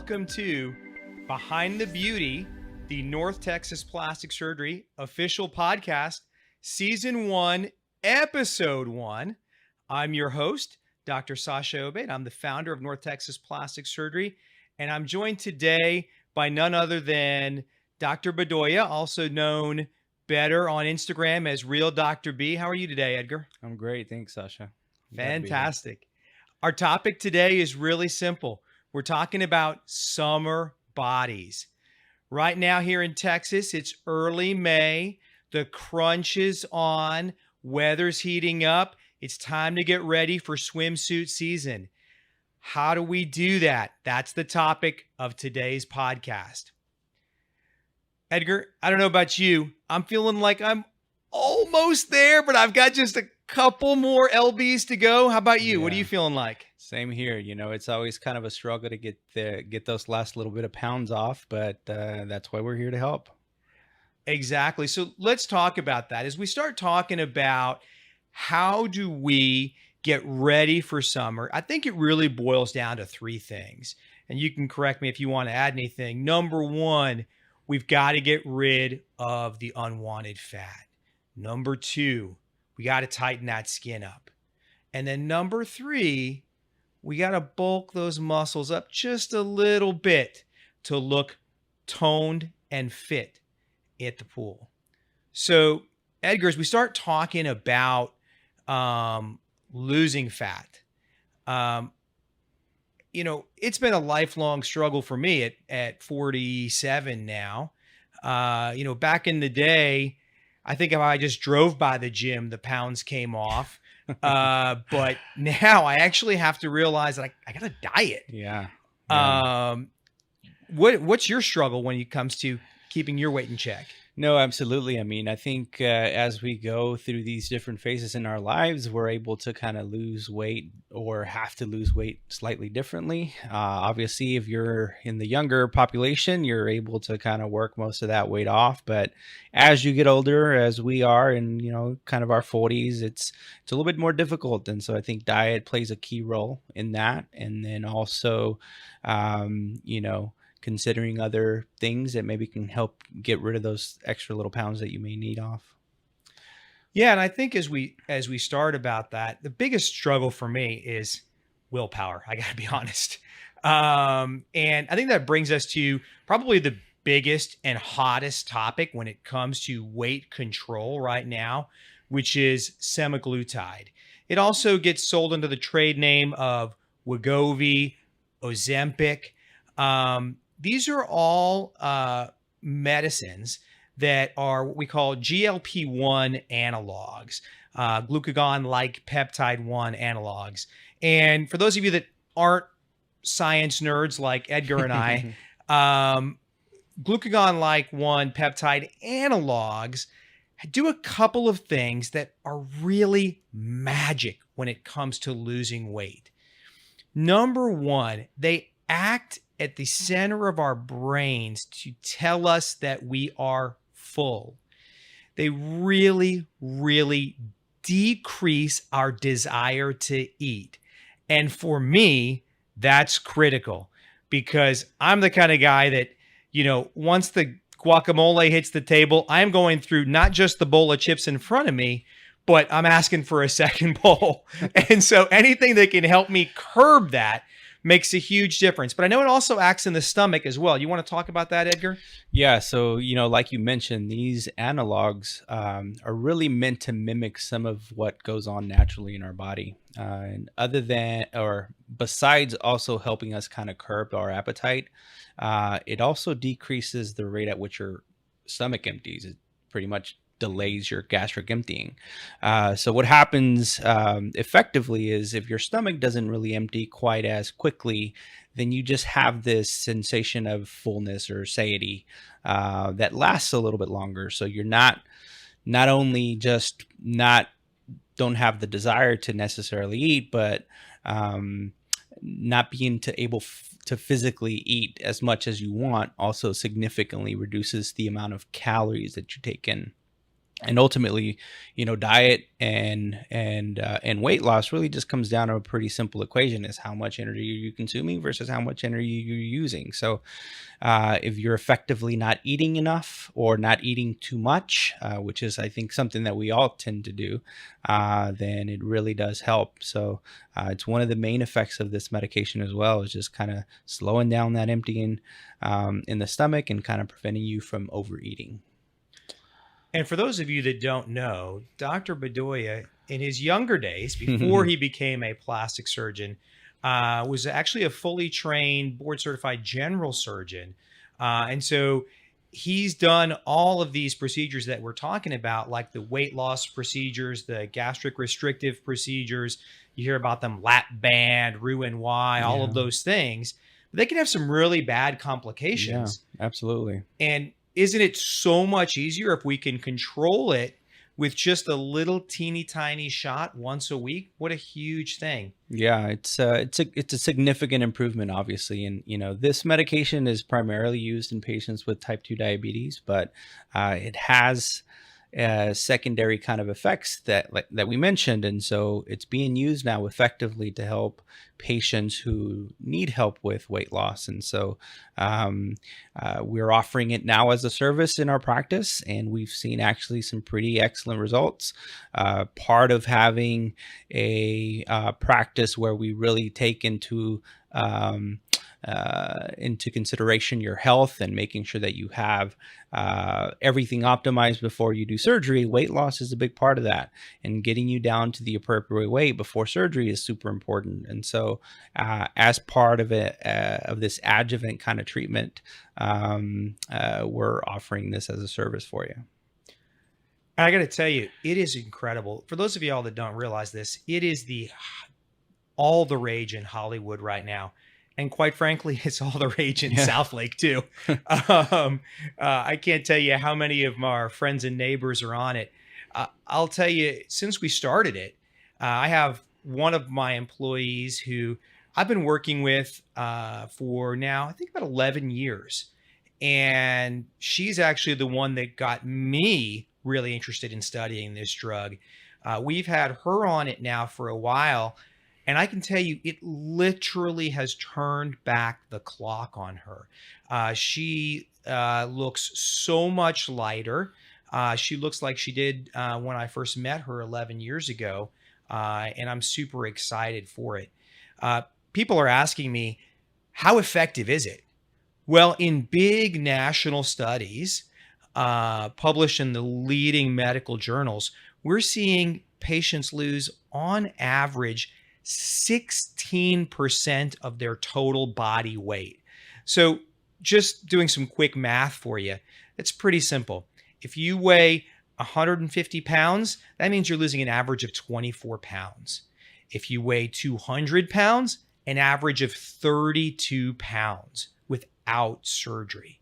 Welcome to Behind the Beauty, the North Texas Plastic Surgery official podcast, Season 1, Episode 1. I'm your host, Dr. Sasha Obed. I'm the founder of North Texas Plastic Surgery, and I'm joined today by none other than Dr. Bedoya, also known better on Instagram as Real Dr. B. How are you today, Edgar? I'm great. Thanks, Sasha. Fantastic. Our topic today is really simple. We're talking about summer bodies. Right now here in Texas, it's early May. The crunch is on. Weather's heating up. It's time to get ready for swimsuit season. How do we do that? That's the topic of today's podcast. Edgar, I don't know about you. I'm feeling like I'm almost there, but I've got just a couple more LBs to go. How about you? Yeah. What are you feeling like? Same here. You know, it's always kind of a struggle to get those last little bit of pounds off, but that's why we're here to help. Exactly. So let's talk about that. As we start talking about how do we get ready for summer, I think it really boils down to three things. And you can correct me if you want to add anything. Number one, we've got to get rid of the unwanted fat. Number two, we got to tighten that skin up. And then number three, we got to bulk those muscles up just a little bit to look toned and fit at the pool. So, Edgar, as we start talking about losing fat, it's been a lifelong struggle for me at 47 now. Back in the day, I think if I just drove by the gym, the pounds came off. But now I actually have to realize that I got to diet. Yeah. What's your struggle when it comes to keeping your weight in check? No, absolutely. I mean, I think as we go through these different phases in our lives, we're able to kind of lose weight or have to lose weight slightly differently. Obviously, if you're in the younger population, you're able to kind of work most of that weight off. But as you get older, as we are in, kind of our 40s, it's a little bit more difficult. And so I think diet plays a key role in that. And then also, considering other things that maybe can help get rid of those extra little pounds that you may need off. Yeah, and I think as we start about that, the biggest struggle for me is willpower. I got to be honest. And I think that brings us to probably the biggest and hottest topic when it comes to weight control right now, which is semaglutide. It also gets sold under the trade name of Wegovy, Ozempic. These are all medicines that are what we call GLP-1 analogs, glucagon-like peptide-1 analogs. And for those of you that aren't science nerds like Edgar and I, glucagon-like 1 peptide analogs do a couple of things that are really magic when it comes to losing weight. Number one, they act at the center of our brains to tell us that we are full. They really, really decrease our desire to eat. And for me, that's critical because I'm the kind of guy that, once the guacamole hits the table, I'm going through not just the bowl of chips in front of me, but I'm asking for a second bowl. And so anything that can help me curb that makes a huge difference. But I know it also acts in the stomach as well. You want to talk about that, Edgar? Yeah. So, like you mentioned, these analogs are really meant to mimic some of what goes on naturally in our body. And besides also helping us kind of curb our appetite, it also decreases the rate at which your stomach empties. It pretty much delays your gastric emptying. So what happens effectively is if your stomach doesn't really empty quite as quickly, then you just have this sensation of fullness or satiety that lasts a little bit longer. So you're not only just don't have the desire to necessarily eat, but not being able to physically eat as much as you want also significantly reduces the amount of calories that you take in. And ultimately, diet and weight loss really just comes down to a pretty simple equation: is how much energy are you consuming versus how much energy you're using. So if you're effectively not eating enough or not eating too much, which is, I think, something that we all tend to do, then it really does help. So it's one of the main effects of this medication as well, is just kind of slowing down that emptying in the stomach and kind of preventing you from overeating. And for those of you that don't know, Dr. Bedoya, in his younger days, before he became a plastic surgeon, was actually a fully trained, board certified general surgeon. And so he's done all of these procedures that we're talking about, like the weight loss procedures, the gastric restrictive procedures. You hear about them: lap band, Roux-en-Y, all of Yeah. those things. But they can have some really bad Yeah, complications. absolutely. And isn't it so much easier if we can control it with just a little teeny tiny shot once a week? What a huge thing. Yeah, it's a significant improvement, obviously, and this medication is primarily used in patients with type 2 diabetes, but it has secondary kind of effects that we mentioned, and so it's being used now effectively to help patients who need help with weight loss. And so um, we're offering it now as a service in our practice, and we've seen actually some pretty excellent results. Part of having a practice where we really take into consideration your health and making sure that you have everything optimized before you do surgery. Weight loss is a big part of that, and getting you down to the appropriate weight before surgery is super important. And so, as part of it, of this adjuvant kind of treatment, we're offering this as a service for you. And I got to tell you, it is incredible. For those of y'all that don't realize this, it is all the rage in Hollywood right now. And quite frankly, it's all the rage in Yeah. Southlake too. I can't tell you how many of our friends and neighbors are on it. I'll tell you, since we started it, I have one of my employees who I've been working with for now, I think about 11 years. And she's actually the one that got me really interested in studying this drug. We've had her on it now for a while, and I can tell you, it literally has turned back the clock on her. She looks so much lighter. She looks like she did when I first met her 11 years ago, and I'm super excited for it. People are asking me, how effective is it? Well, in big national studies published in the leading medical journals, we're seeing patients lose, on average, 16% of their total body weight. So, just doing some quick math for you, it's pretty simple. If you weigh 150 pounds, that means you're losing an average of 24 pounds. If you weigh 200 pounds, an average of 32 pounds without surgery.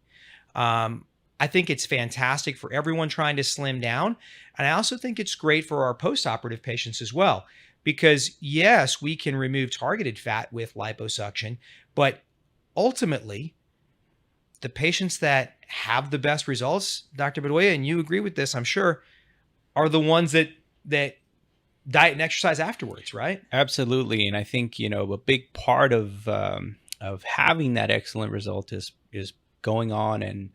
I think it's fantastic for everyone trying to slim down. And I also think it's great for our post-operative patients as well, because yes, we can remove targeted fat with liposuction, but ultimately, the patients that have the best results, Dr. Bedoya, and you agree with this, I'm sure, are the ones that diet and exercise afterwards, right? Absolutely, and I think a big part of having that excellent result is going on and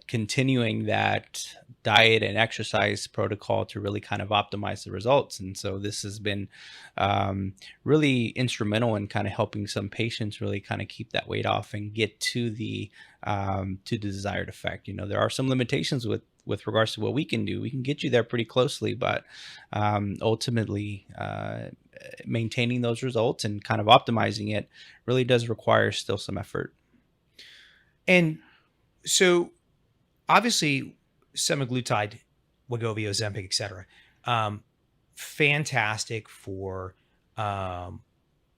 continuing that diet and exercise protocol to really kind of optimize the results. And so this has been really instrumental in kind of helping some patients really kind of keep that weight off and get to the desired effect. There are some limitations with regards to what we can do. We can get you there pretty closely, but ultimately maintaining those results and kind of optimizing it really does require still some effort. And so obviously semaglutide, Wegovy, Ozempic, et cetera, fantastic for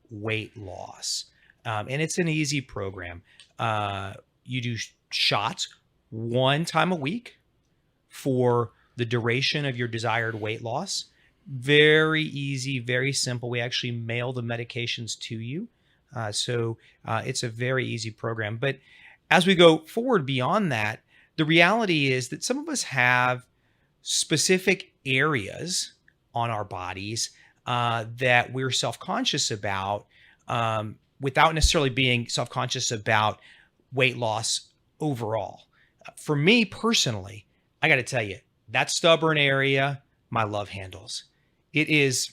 weight loss. And it's an easy program. You do shots one time a week for the duration of your desired weight loss. Very easy, very simple. We actually mail the medications to you. So it's a very easy program. But as we go forward beyond that, the reality is that some of us have specific areas on our bodies that we're self-conscious about, without necessarily being self-conscious about weight loss overall. For me personally, I got to tell you, that stubborn area, my love handles. It is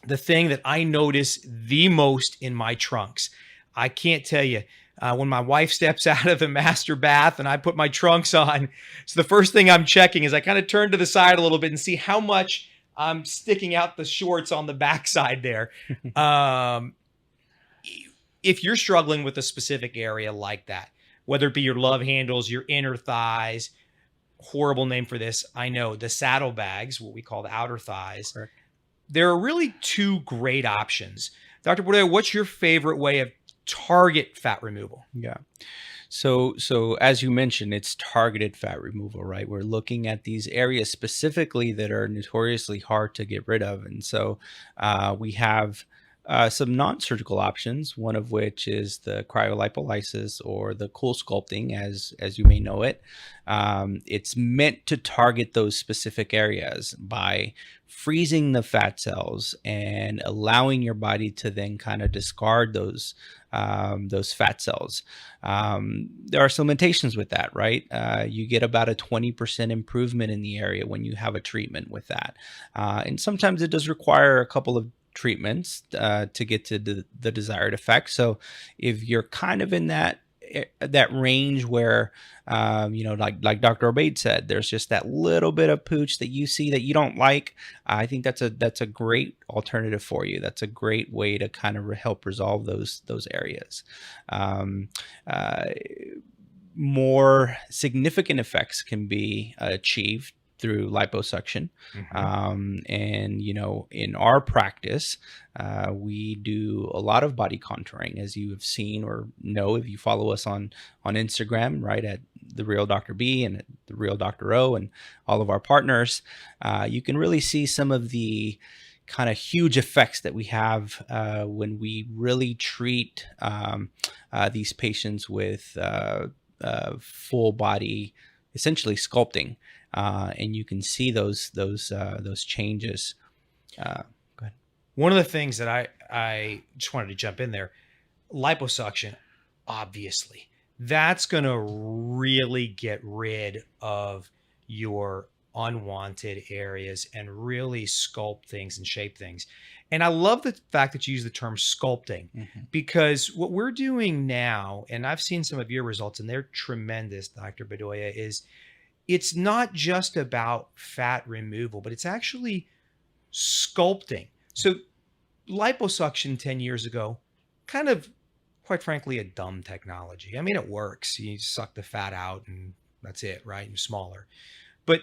the thing that I notice the most in my trunks. I can't tell you, when my wife steps out of the master bath and I put my trunks on, so the first thing I'm checking is I kind of turn to the side a little bit and see how much I'm sticking out the shorts on the backside there. If you're struggling with a specific area like that, whether it be your love handles, your inner thighs, horrible name for this, I know, the saddlebags, what we call the outer thighs. Correct. There are really two great options. Dr. Bordeaux, what's your favorite way of target fat removal? Yeah. So as you mentioned, it's targeted fat removal, right? We're looking at these areas specifically that are notoriously hard to get rid of. And so we have some non-surgical options, one of which is the cryolipolysis or the cool sculpting, as you may know it. It's meant to target those specific areas by freezing the fat cells and allowing your body to then kind of discard those fat cells. There are some limitations with that, right? You get about a 20% improvement in the area when you have a treatment with that. And sometimes it does require a couple of treatments to get to the desired effect. So if you're kind of in that range where, like Dr. Obaid said, there's just that little bit of pooch that you see that you don't like, I think that's a great alternative for you. That's a great way to kind of help resolve those areas. More significant effects can be achieved through liposuction. And, in our practice, we do a lot of body contouring, as you have seen or know if you follow us on Instagram, right, at The Real Dr. B and at The Real Dr. O and all of our partners. You can really see some of the kind of huge effects that we have when we really treat these patients with full body, essentially sculpting. And you can see those changes. Go ahead. One of the things that I just wanted to jump in there, liposuction, obviously, that's going to really get rid of your unwanted areas and really sculpt things and shape things. And I love the fact that you use the term sculpting, because what we're doing now, and I've seen some of your results and they're tremendous, Dr. Bedoya, is it's not just about fat removal, but it's actually sculpting. So liposuction 10 years ago, kind of, quite frankly, a dumb technology. I mean, it works. You suck the fat out and that's it, right? You're smaller. But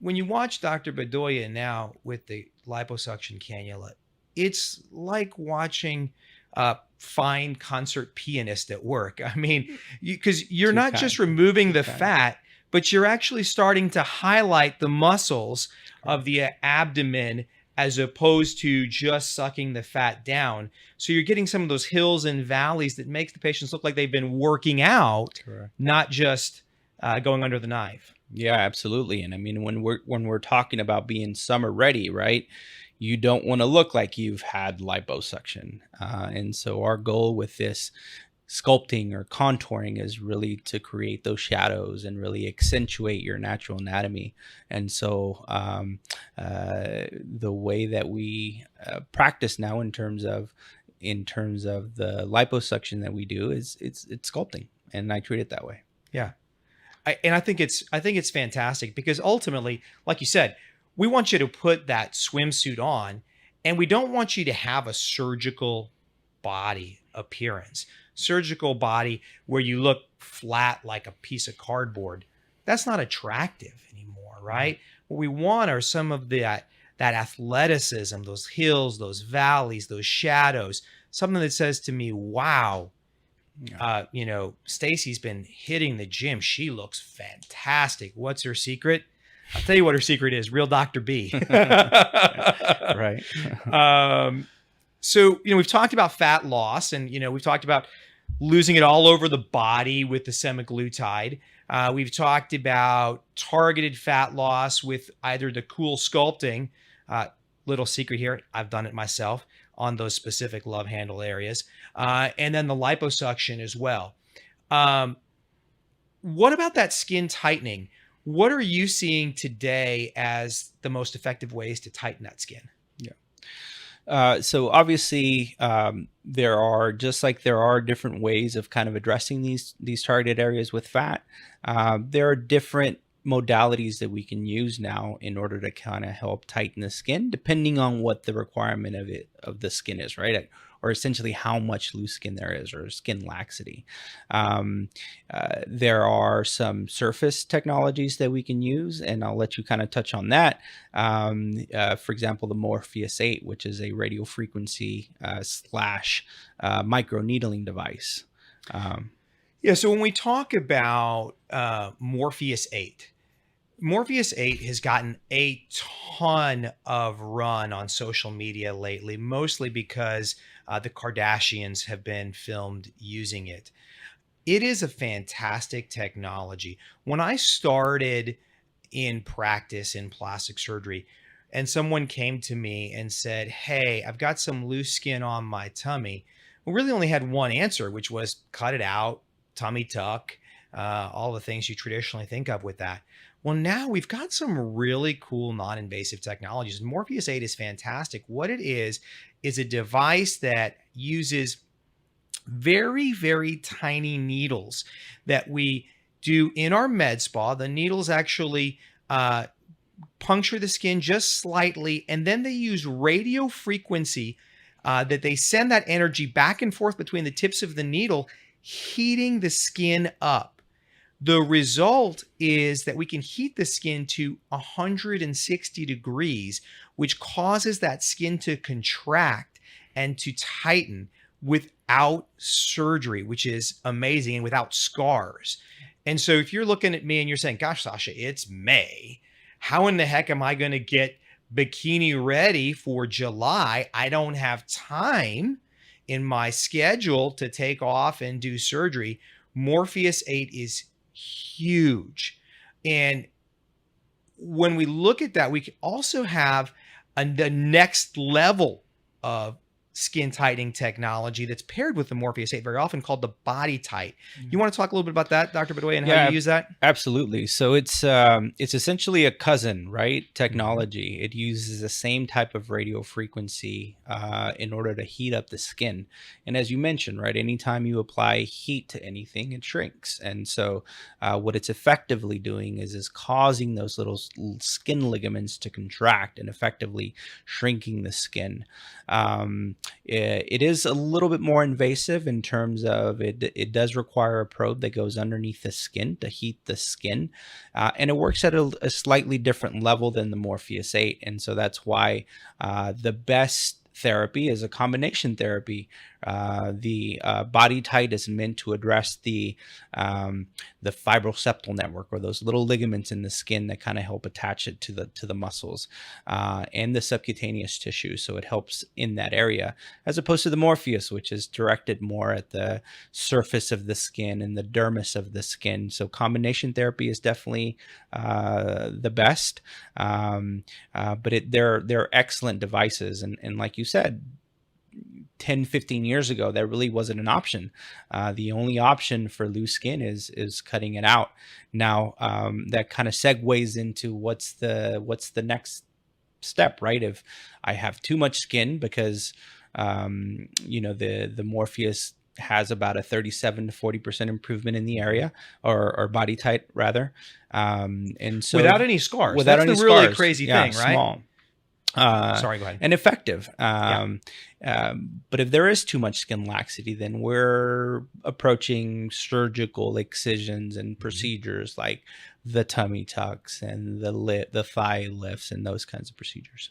when you watch Dr. Bedoya now with the liposuction cannula, it's like watching a fine concert pianist at work. I mean, because you're not just removing the fat, but you're actually starting to highlight the muscles of the abdomen as opposed to just sucking the fat down. So you're getting some of those hills and valleys that makes the patients look like they've been working out, not just going under the knife. Yeah, absolutely. And I mean, when we're talking about being summer ready, right? You don't want to look like you've had liposuction. And so our goal with this sculpting or contouring is really to create those shadows and really accentuate your natural anatomy. And so the way that we practice now in terms of the liposuction that we do is it's sculpting, and I treat it that way. Yeah. I think it's fantastic, because ultimately, like you said, we want you to put that swimsuit on, and we don't want you to have a surgical body appearance. Surgical body where you look flat like a piece of cardboard. That's not attractive anymore, right? What we want are some of that athleticism, those hills, those valleys, those shadows, something that says to me, wow, Stacy's been hitting the gym. She looks fantastic. What's her secret? I'll tell you what her secret is. Real Dr. B. Right. So, we've talked about fat loss, and, we've talked about losing it all over the body with the semaglutide. We've talked about targeted fat loss with either the cool sculpting, little secret here, I've done it myself on those specific love handle areas, and then the liposuction as well. Um, what about that skin tightening? What are you seeing today as the most effective ways to tighten that skin? So obviously, there are, just like there are different ways of kind of addressing these targeted areas with fat. There are different modalities that we can use now in order to kind of help tighten the skin, depending on what the requirement of the skin is, right? Or essentially how much loose skin there is, or skin laxity. There are some surface technologies that we can use, and I'll let you kind of touch on that. For example, the Morpheus 8, which is a radio frequency slash micro needling device. Yeah, so when we talk about Morpheus 8, Morpheus 8 has gotten a ton of run on social media lately, mostly because the Kardashians have been filmed using it. It is a fantastic technology. When I started in practice in plastic surgery, and someone came to me and said, "Hey, I've got some loose skin on my tummy," we really only had one answer, which was cut it out, tummy tuck, all the things you traditionally think of with that. Well, now we've got some really cool non-invasive technologies. Morpheus 8 is fantastic. What it is a device that uses very, very tiny needles that we do in our med spa. The needles actually puncture the skin just slightly, and then they use radio frequency that they send that energy back and forth between the tips of the needle, heating the skin up. The result is that we can heat the skin to 160 degrees, which causes that skin to contract and to tighten without surgery, which is amazing, and without scars. And so if you're looking at me and you're saying, "Gosh, Sasha, it's May. How in the heck am I going to get bikini ready for July? I don't have time in my schedule to take off and do surgery." Morpheus 8 is huge. And when we look at that, we can also have the next level of skin tightening technology that's paired with the Morpheus 8, very often called the Body Tight. You want to talk a little bit about that, Dr. Bedway, and how you use that? Absolutely. So it's essentially a cousin, right? Technology. It uses the same type of radio frequency in order to heat up the skin. And as you mentioned, right, anytime you apply heat to anything, it shrinks. And so what it's effectively doing is causing those little skin ligaments to contract and effectively shrinking the skin. It is a little bit more invasive in terms of it does require a probe that goes underneath the skin to heat the skin, and it works at a slightly different level than the Morpheus 8, and so that's why the best therapy is a combination therapy. The Body Tight is meant to address the fibroseptal network, or those little ligaments in the skin that kind of help attach it to the muscles and the subcutaneous tissue. So it helps in that area, as opposed to the Morpheus, which is directed more at the surface of the skin and the dermis of the skin. So combination therapy is definitely the best, but they're excellent devices. And like you said, 10, 15 years ago, that really wasn't an option. The only option for loose skin is cutting it out. Now, that kind of segues into what's the next step, right? If I have too much skin, because the Morpheus has about a 37 to 40% improvement in the area, or Body Tight rather. And so without any scars. Without That's any the really scars. crazy Yeah, thing, right? Small. Sorry, go ahead. And effective. But if there is too much skin laxity, then we're approaching surgical excisions and procedures like the tummy tucks and the thigh lifts and those kinds of procedures.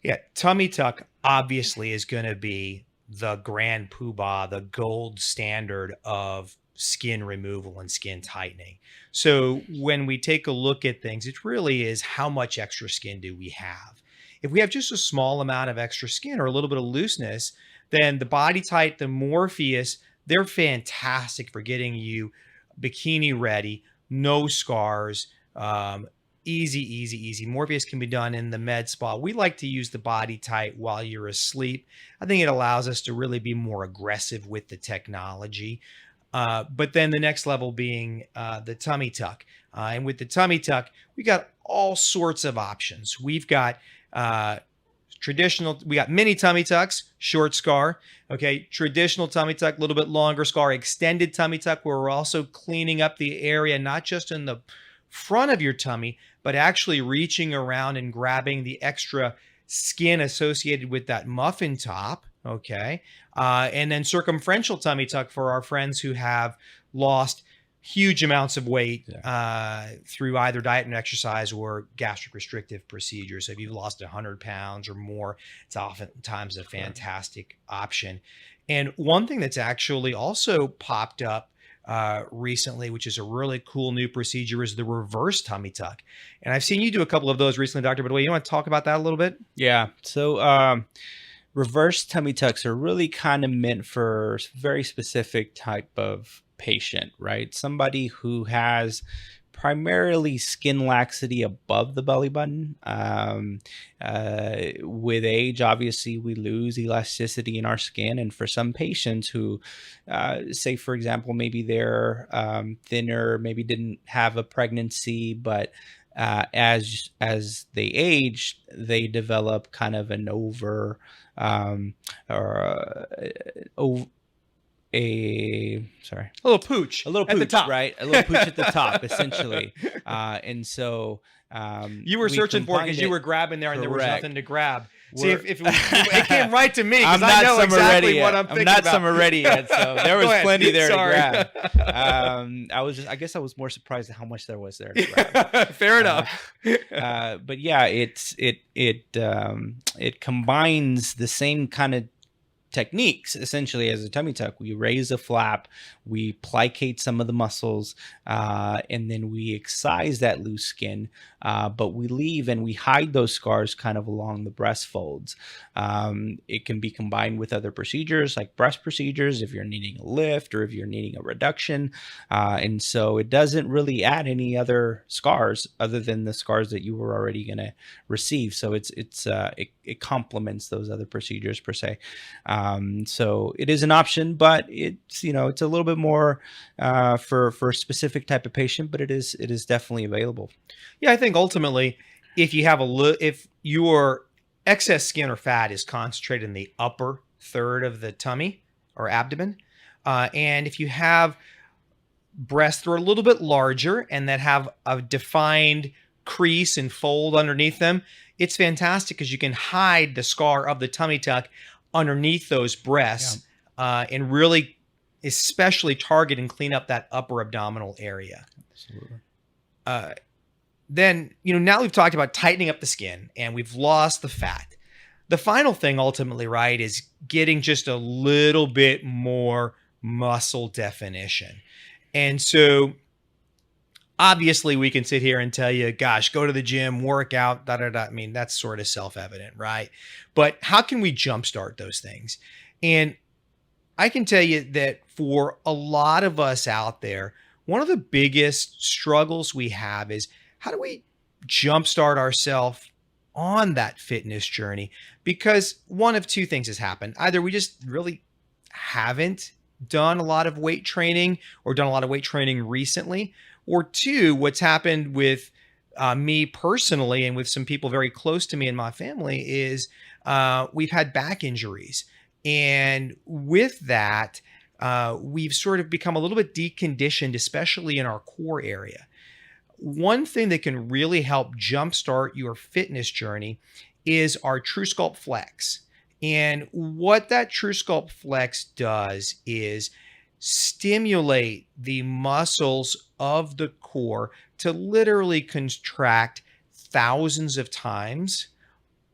Yeah, tummy tuck obviously is going to be the grand poobah, the gold standard of skin removal and skin tightening. So when we take a look at things, it really is how much extra skin do we have? If we have just a small amount of extra skin or a little bit of looseness, then the Body Tight, the Morpheus, they're fantastic for getting you bikini ready, no scars, easy, easy, easy. Morpheus can be done in the med spa. We like to use the Body Tight while you're asleep. I think it allows us to really be more aggressive with the technology. But then the next level being the tummy tuck. And with the tummy tuck, we got all sorts of options. We've got traditional, we got mini tummy tucks, short scar. Okay, traditional tummy tuck, a little bit longer scar, extended tummy tuck, where we're also cleaning up the area, not just in the front of your tummy, but actually reaching around and grabbing the extra skin associated with that muffin top. Okay. And then circumferential tummy tuck for our friends who have lost huge amounts of weight through either diet and exercise or gastric restrictive procedures. So if you've lost 100 pounds or more, it's oftentimes a fantastic option. And one thing that's actually also popped up recently, which is a really cool new procedure, is the reverse tummy tuck. And I've seen you do a couple of those recently, Dr. Pkwy. You want to talk about that a little bit? Yeah. So reverse tummy tucks are really kind of meant for very specific type of patient, right? Somebody who has primarily skin laxity above the belly button. With age, obviously, we lose elasticity in our skin. And for some patients who, say, for example, maybe they're thinner, maybe didn't have a pregnancy, but as they age, they develop kind of an a little pooch at the top, right? A little pooch at the top, essentially. And so you were searching for it because you were grabbing there and there was nothing to grab. See, if it came right to me, because I know exactly what I'm thinking about. I'm not summer ready yet, so there was plenty there to grab. I guess I was more surprised at how much there was there to grab. Fair enough. But yeah, it combines the same kind of techniques essentially as a tummy tuck. We raise a flap, we plicate some of the muscles, and then we excise that loose skin, but we leave and we hide those scars kind of along the breast folds. It can be combined with other procedures like breast procedures if you're needing a lift or if you're needing a reduction, and so it doesn't really add any other scars other than the scars that you were already going to receive. So it complements those other procedures per se. So it is an option, but it's a little bit more for a specific type of patient, but it is definitely available. Yeah, I think ultimately, if your excess skin or fat is concentrated in the upper third of the tummy or abdomen, and if you have breasts that are a little bit larger and that have a defined crease and fold underneath them, it's fantastic because you can hide the scar of the tummy tuck underneath those breasts, and really especially target and clean up that upper abdominal area. Absolutely. Then, now we've talked about tightening up the skin and we've lost the fat. The final thing ultimately, right, is getting just a little bit more muscle definition. And so obviously we can sit here and tell you, gosh, go to the gym, work out, I mean, that's sort of self-evident, right? But how can we jumpstart those things? And I can tell you that for a lot of us out there, one of the biggest struggles we have is how do we jumpstart ourselves on that fitness journey? Because one of two things has happened. Either we just really haven't done a lot of weight training or done a lot of weight training recently, or two, what's happened with me personally and with some people very close to me and my family is we've had back injuries. And with that, we've sort of become a little bit deconditioned, especially in our core area. One thing that can really help jumpstart your fitness journey is our TrueSculpt Flex. And what that TrueSculpt Flex does is stimulate the muscles of the core to literally contract thousands of times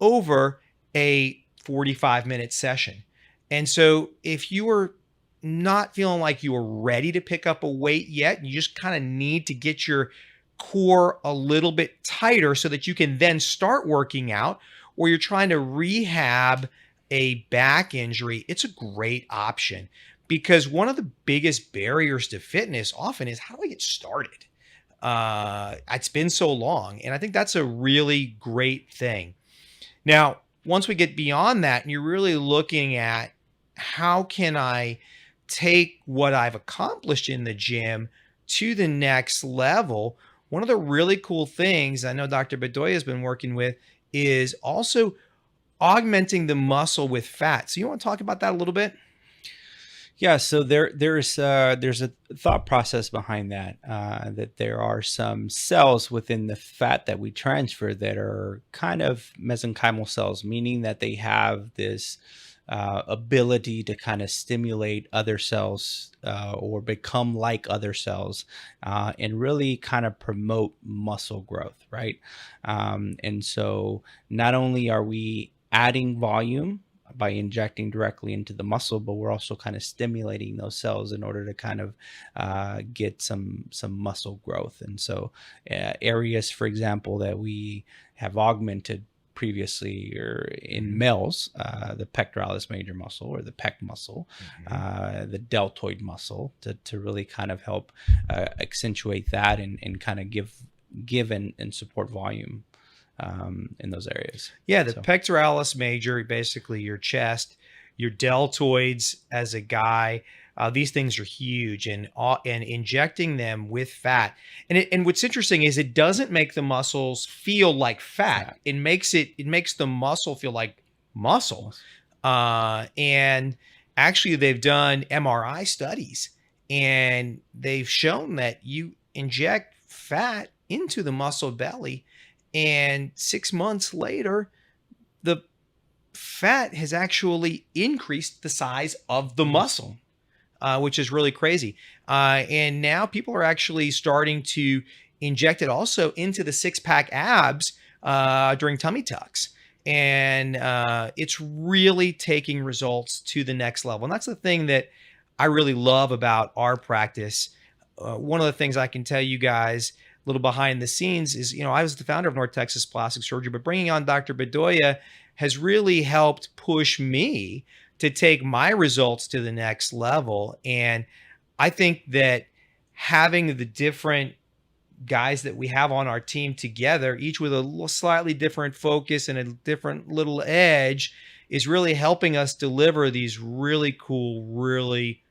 over a 45-minute session. And so if you are not feeling like you are ready to pick up a weight yet, you just kind of need to get your core a little bit tighter so that you can then start working out, or you're trying to rehab a back injury, it's a great option, because one of the biggest barriers to fitness often is, how do I get started? It's been so long. And I think that's a really great thing. Now, once we get beyond that and you're really looking at, how can I take what I've accomplished in the gym to the next level? One of the really cool things I know Dr. Bedoya has been working with is also augmenting the muscle with fat. So you want to talk about that a little bit? Yeah, so there's a thought process behind that, that there are some cells within the fat that we transfer that are kind of mesenchymal cells, meaning that they have this ability to kind of stimulate other cells, or become like other cells, and really kind of promote muscle growth, right? And so not only are we adding volume by injecting directly into the muscle, but we're also kind of stimulating those cells in order to kind of get some muscle growth. And so areas, for example, that we have augmented previously or in males, the pectoralis major muscle, or the pec muscle, the deltoid muscle, to really kind of help accentuate that, and kind of give and support volume in those areas. Yeah, the pectoralis major, basically your chest, your deltoids as a guy. These things are huge, and injecting them with fat. And what's interesting is, it doesn't make the muscles feel like fat. It makes the muscle feel like muscle. And actually, they've done MRI studies, and they've shown that you inject fat into the muscle belly, and 6 months later, the fat has actually increased the size of the muscle, which is really crazy. And now people are actually starting to inject it also into the six-pack abs during tummy tucks. And it's really taking results to the next level. And that's the thing that I really love about our practice. One of the things I can tell you guys, little behind the scenes, is, I was the founder of North Texas Plastic Surgery, but bringing on Dr. Bedoya has really helped push me to take my results to the next level. And I think that having the different guys that we have on our team together, each with a slightly different focus and a different little edge, is really helping us deliver these really cool, really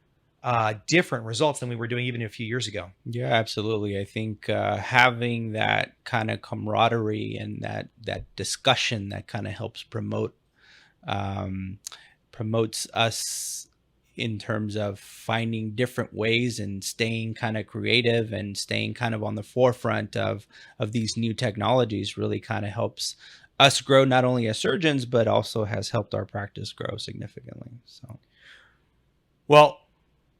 different results than we were doing even a few years ago. Yeah, absolutely. I think having that kind of camaraderie and that discussion that kind of helps promotes us in terms of finding different ways and staying kind of creative and staying kind of on the forefront of these new technologies, really kind of helps us grow, not only as surgeons, but also has helped our practice grow significantly. So, well,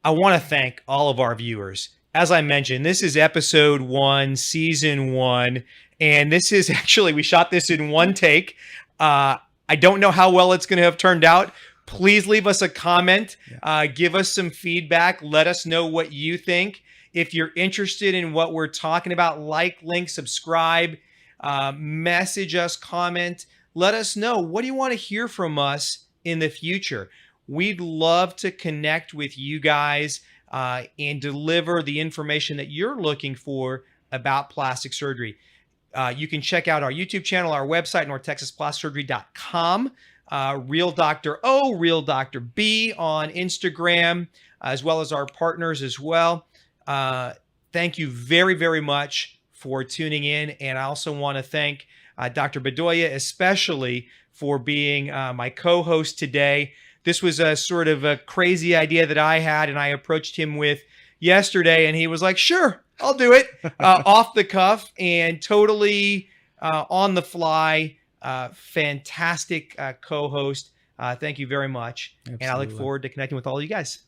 I want to thank all of our viewers. As I mentioned, this is episode 1, season 1, and this is actually, we shot this in one take. I don't know how well it's going to have turned out. Please leave us a comment. Give us some feedback. Let us know what you think. If you're interested in what we're talking about, like, link, subscribe, message us, comment. Let us know, what do you want to hear from us in the future? We'd love to connect with you guys and deliver the information that you're looking for about plastic surgery. You can check out our YouTube channel, our website, northtexasplasticsurgery.com. Real Dr. O, Real Dr. B on Instagram, as well as our partners as well. Thank you very, very much for tuning in. And I also want to thank Dr. Bedoya, especially for being my co-host today. This was a sort of a crazy idea that I had, and I approached him with yesterday, and he was like, sure, I'll do it, off the cuff and totally on the fly. Fantastic co-host. Thank you very much. Absolutely. And I look forward to connecting with all of you guys.